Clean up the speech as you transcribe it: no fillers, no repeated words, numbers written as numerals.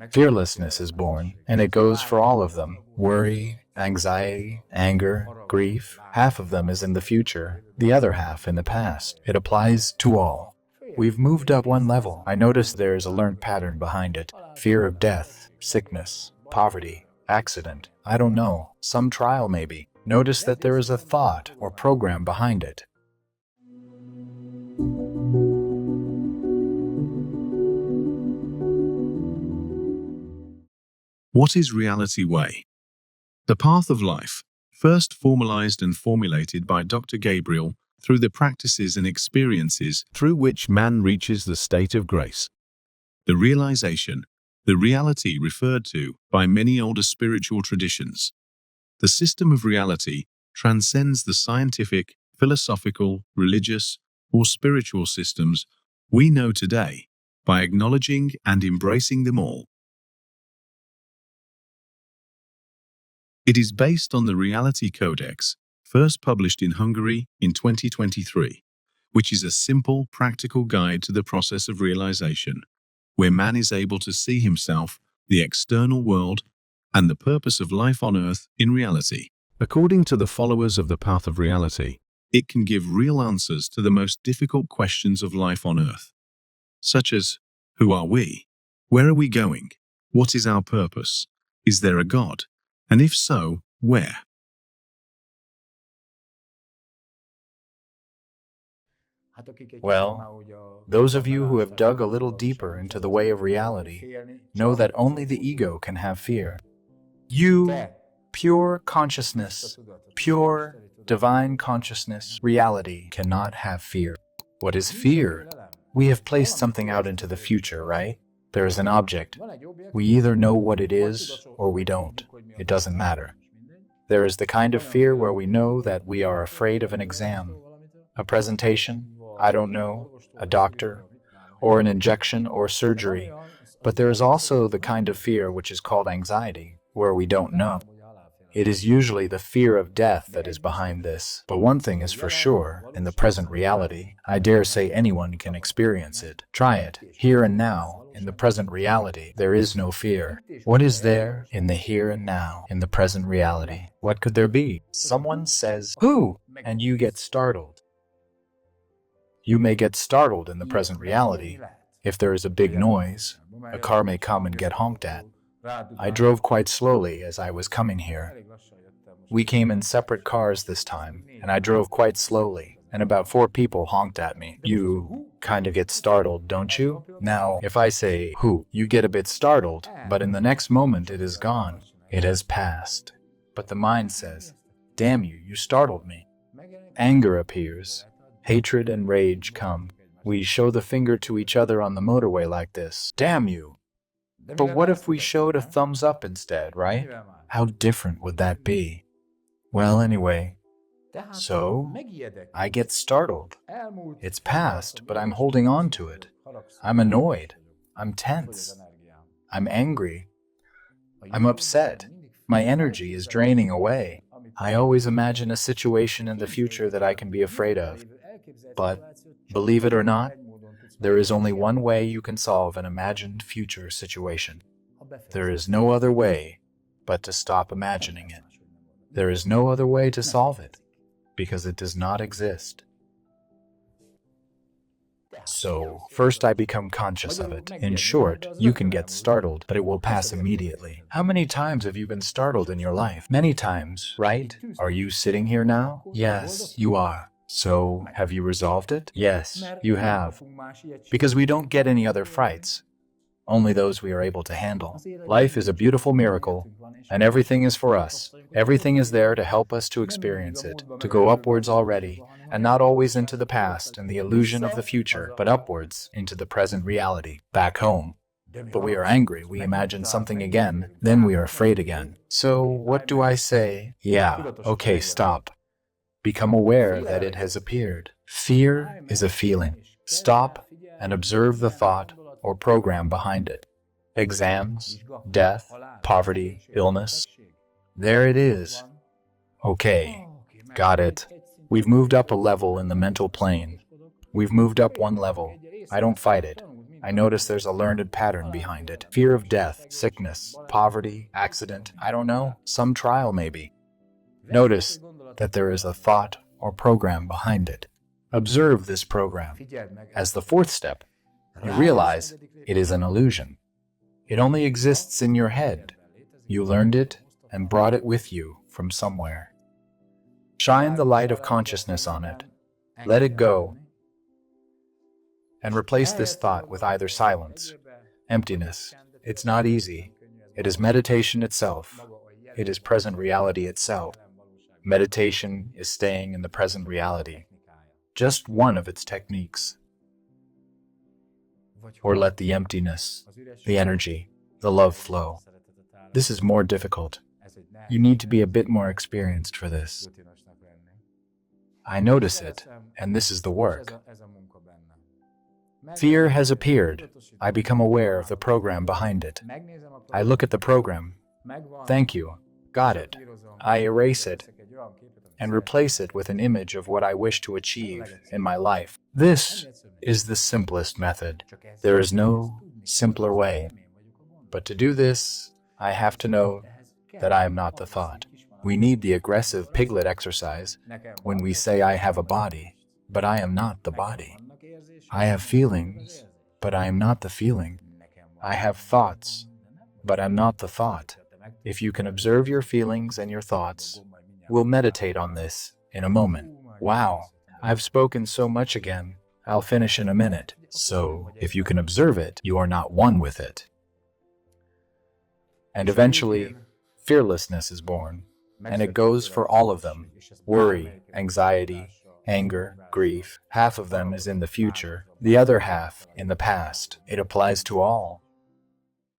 Fearlessness is born, and it goes for all of them. Worry, anxiety, anger, grief. Half of them is in the future, the other half in the past. It applies to all. We've moved up one level. I notice there is a learned pattern behind it. Fear of death, sickness, poverty, accident. I don't know. Some trial maybe. Notice that there is a thought or program behind it. What is Reality Way? The path of life, first formalized and formulated by Dr. Gabriel through the practices and experiences through which man reaches the state of grace. The realization, the reality referred to by many older spiritual traditions. The system of reality transcends the scientific, philosophical, religious, or spiritual systems we know today by acknowledging and embracing them all. It is based on the Reality Codex, first published in Hungary in 2023, which is a simple, practical guide to the process of realization, where man is able to see himself, the external world, and the purpose of life on earth in reality. According to the followers of the path of reality, it can give real answers to the most difficult questions of life on earth, such as, who are we? Where are we going? What is our purpose? Is there a God? And if so, where? Well, those of you who have dug a little deeper into the way of reality know that only the ego can have fear. You, pure consciousness, pure divine consciousness, reality cannot have fear. What is fear? We have placed something out into the future, right? There is an object. We either know what it is or we don't. It doesn't matter. There is the kind of fear where we know that we are afraid of an exam, a presentation, I don't know, a doctor, or an injection or surgery. But there is also the kind of fear which is called anxiety, where we don't know. It is usually the fear of death that is behind this. But one thing is for sure, in the present reality, I dare say anyone can experience it. Try it, here and now. In the present reality, there is no fear. What is there in the here and now, in the present reality? What could there be? Someone says, "Who?" and you get startled. You may get startled in the present reality. If there is a big noise, a car may come and get honked at. I drove quite slowly as I was coming here. We came in separate cars this time, and I drove quite slowly, and about 4 people honked at me. You kind of get startled, don't you? Now, if I say, "Who?" you get a bit startled, but in the next moment it is gone. It has passed. But the mind says, "Damn you, you startled me." Anger appears. Hatred and rage come. We show the finger to each other on the motorway like this. "Damn you." But what if we showed a thumbs up instead, right? How different would that be? Well, anyway, so I get startled. It's past, but I'm holding on to it. I'm annoyed. I'm tense. I'm angry. I'm upset. My energy is draining away. I always imagine a situation in the future that I can be afraid of. But, believe it or not, there is only one way you can solve an imagined future situation. There is no other way but to stop imagining it. There is no other way to solve it, because it does not exist. So, first I become conscious of it. In short, you can get startled, but it will pass immediately. How many times have you been startled in your life? Many times, right? Are you sitting here now? Yes, you are. So, have you resolved it? Yes, you have. Because we don't get any other frights, only those we are able to handle. Life is a beautiful miracle, and everything is for us. Everything is there to help us to experience it, to go upwards already, and not always into the past and the illusion of the future, but upwards into the present reality, back home. But we are angry, we imagine something again, then we are afraid again. So, what do I say? Yeah, okay, stop. Become aware that it has appeared. Fear is a feeling. Stop and observe the thought or program behind it. Exams, death, poverty, illness. There it is. Okay, got it. We've moved up a level in the mental plane. We've moved up one level. I don't fight it. I notice there's a learned pattern behind it. Fear of death, sickness, poverty, accident, I don't know, some trial maybe. Notice that there is a thought or program behind it. Observe this program. As the fourth step, you realize it is an illusion. It only exists in your head. You learned it and brought it with you from somewhere. Shine the light of consciousness on it. Let it go. And replace this thought with either silence, emptiness. It's not easy. It is meditation itself. It is present reality itself. Meditation is staying in the present reality. Just one of its techniques. Or let the emptiness, the energy, the love flow. This is more difficult. You need to be a bit more experienced for this. I notice it, and this is the work. Fear has appeared. I become aware of the program behind it. I look at the program. Thank you. Got it. I erase it and replace it with an image of what I wish to achieve in my life. This is the simplest method. There is no simpler way. But to do this, I have to know that I am not the thought. We need the aggressive piglet exercise when we say I have a body, but I am not the body. I have feelings, but I am not the feeling. I have thoughts, but I'm not the thought. If you can observe your feelings and your thoughts, we'll meditate on this in a moment. Wow, I've spoken so much again. I'll finish in a minute. So, if you can observe it, you are not one with it. And eventually, fearlessness is born, and it goes for all of them. Worry, anxiety, anger, grief. Half of them is in the future, the other half in the past. It applies to all.